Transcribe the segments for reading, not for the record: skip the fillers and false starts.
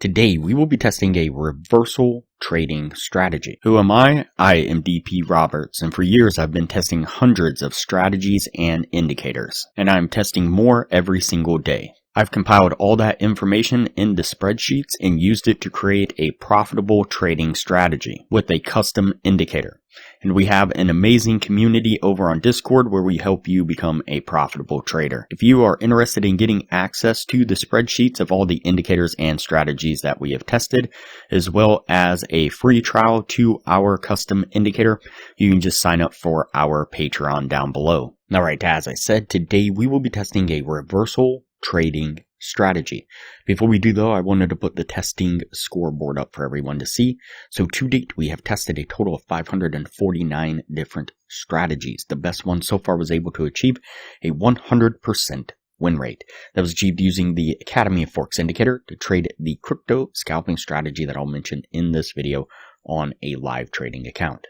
Today, we will be testing a reversal trading strategy. Who am I? I am DP Roberts, and for years I've been testing hundreds of strategies and indicators, and I'm testing more every single day. I've compiled all that information into spreadsheets and used it to create a profitable trading strategy with a custom indicator. And we have an amazing community over on Discord where we help you become a profitable trader. If you are interested in getting access to the spreadsheets of all the indicators and strategies that we have tested, as well as a free trial to our custom indicator, you can just sign up for our Patreon down below. Alright, as I said, today we will be testing a reversal trading strategy. Before we do though, I wanted to put the testing scoreboard up for everyone to see. So to date, we have tested a total of 549 different strategies. The best one so far was able to achieve a 100% win rate. That was achieved using the Academy of Forex indicator to trade the crypto scalping strategy that I'll mention in this video on a live trading account.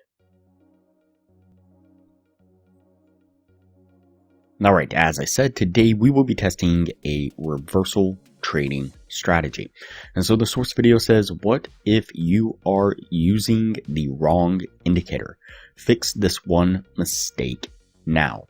Alright, as I said, today we will be testing a reversal trading strategy. And so the source video says, what if you are using the wrong indicator? Fix this one mistake now.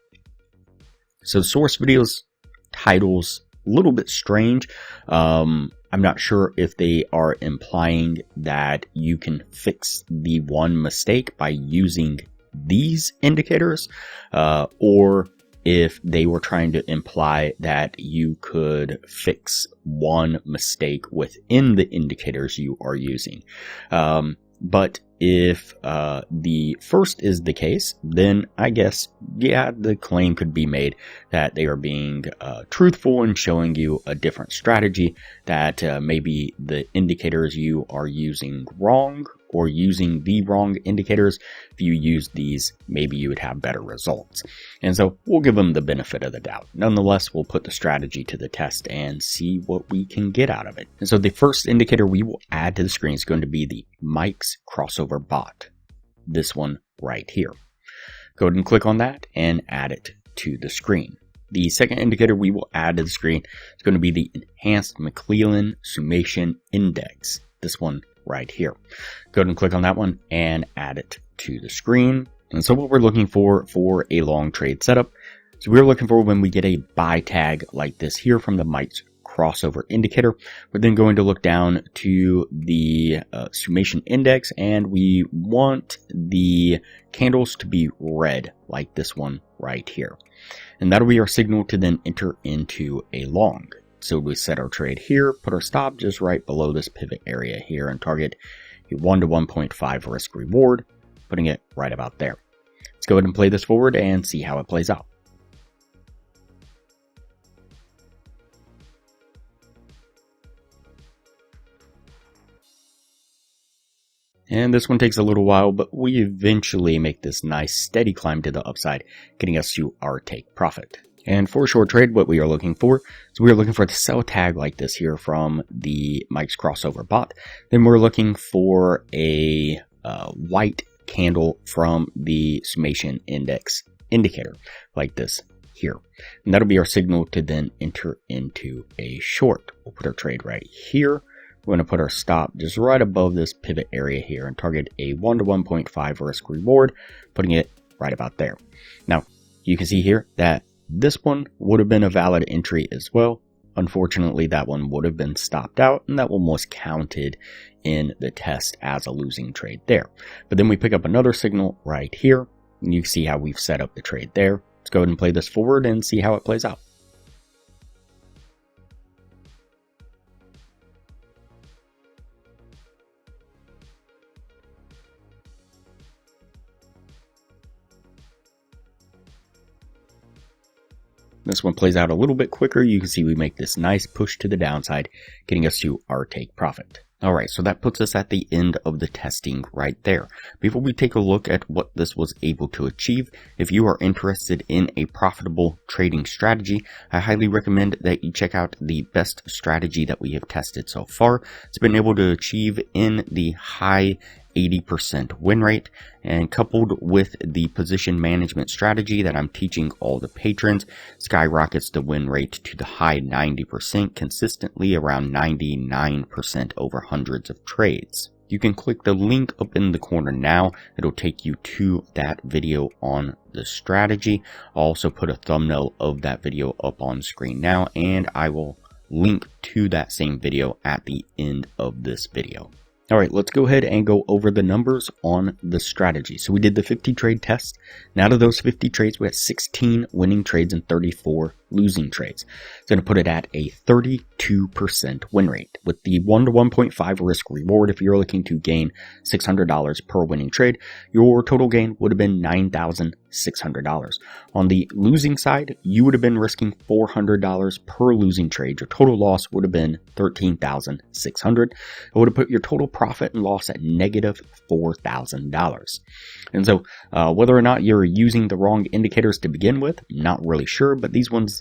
So source video's title's a little bit strange. I'm not sure if they are implying that you can fix the one mistake by using these indicators, or if they were trying to imply that you could fix one mistake within the indicators you are using. But if the first is the case, then I guess, yeah, the claim could be made that they are being truthful and showing you a different strategy, that maybe the indicators you are using wrong or using the wrong indicators. If you use these, maybe you would have better results. And so we'll give them the benefit of the doubt. Nonetheless, we'll put the strategy to the test and see what we can get out of it. And so the first indicator we will add to the screen is going to be the Mike's crossover bot. This one right here. Go ahead and click on that and add it to the screen. The second indicator we will add to the screen is going to be the enhanced McClellan summation index. This one right here. Go ahead and click on that one and add it to the screen. And so what we're looking for a long trade setup, so we're looking for when we get a buy tag like this here from the Mike's crossover indicator, we're then going to look down to the summation index, and we want the candles to be red like this one right here. And that'll be our signal to then enter into a long. So we set our trade here, put our stop just right below this pivot area here, and target a 1 to 1.5 risk reward, putting it right about there. Let's go ahead and play this forward and see how it plays out. And this one takes a little while, but we eventually make this nice steady climb to the upside, getting us to our take profit. And for a short trade, what we are looking for, so we are looking for the sell tag like this here from the Mike's crossover bot. Then we're looking for a white candle from the summation index indicator like this here. And that'll be our signal to then enter into a short. We'll put our trade right here. We're going to put our stop just right above this pivot area here and target a 1 to 1.5 risk reward, putting it right about there. Now, you can see here that this one would have been a valid entry as well. Unfortunately, that one would have been stopped out, and that one was counted in the test as a losing trade there. But then we pick up another signal right here, and you see how we've set up the trade there. Let's go ahead and play this forward and see how it plays out. This one plays out a little bit quicker. You can see we make this nice push to the downside, getting us to our take profit. Alright, so that puts us at the end of the testing right there. Before we take a look at what this was able to achieve, if you are interested in a profitable trading strategy, I highly recommend that you check out the best strategy that we have tested so far. It's been able to achieve in the high 80% win rate, and coupled with the position management strategy that I'm teaching all the patrons, skyrockets the win rate to the high 90%, consistently around 99% over hundreds of trades. You can click the link up in the corner now. It'll take you to that video on the strategy. I'll also put a thumbnail of that video up on screen now, and I will link to that same video at the end of this video. All right, let's go ahead and go over the numbers on the strategy. So we did the 50 trade test. And out of those 50 trades, we had 16 winning trades and 34 losing trades. It's going to put it at a 32% win rate with the 1 to 1.5 risk reward. If you're looking to gain $600 per winning trade, your total gain would have been $9,600. On the losing side, you would have been risking $400 per losing trade. Your total loss would have been $13,600. It would have put your total profit and loss at negative $4,000. And so whether or not you're using the wrong indicators to begin with, not really sure, but these ones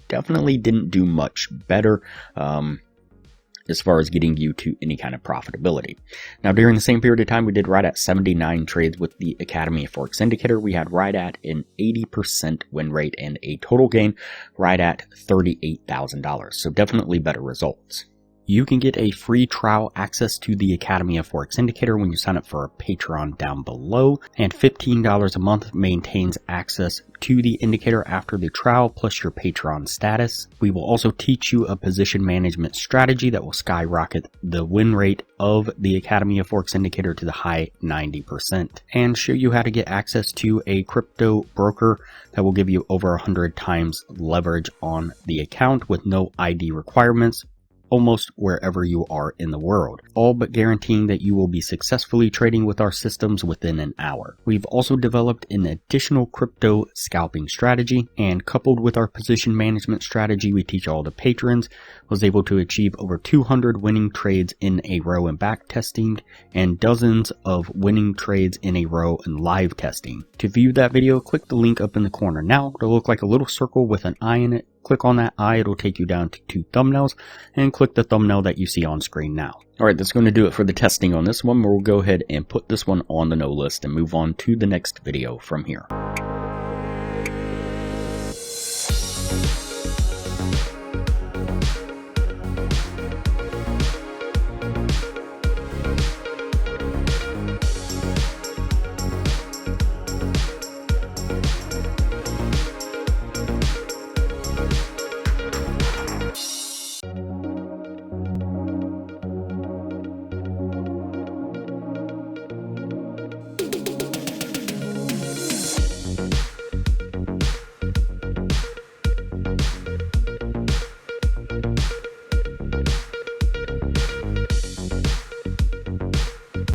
definitely didn't do much better as far as getting you to any kind of profitability. Now, during the same period of time, we did right at 79 trades with the Academy of Forex indicator. We had right at an 80% win rate and a total gain right at $38,000. So definitely better results. You can get a free trial access to the Academy of Forex Indicator when you sign up for a Patreon down below, and $15 a month maintains access to the indicator after the trial plus your Patreon status. We will also teach you a position management strategy that will skyrocket the win rate of the Academy of Forex Indicator to the high 90% and show you how to get access to a crypto broker that will give you over 100 times leverage on the account with no ID requirements, almost wherever you are in the world, all but guaranteeing that you will be successfully trading with our systems within an hour. We've also developed an additional crypto scalping strategy, and coupled with our position management strategy we teach all the patrons, was able to achieve over 200 winning trades in a row in back testing and dozens of winning trades in a row in live testing. To view that video, click the link up in the corner now. It'll look like a little circle with an eye in it. Click on that eye, it'll take you down to 2 thumbnails, and click the thumbnail that you see on screen now. Alright, that's going to do it for the testing on this one. We'll go ahead and put this one on the no list and move on to the next video from here.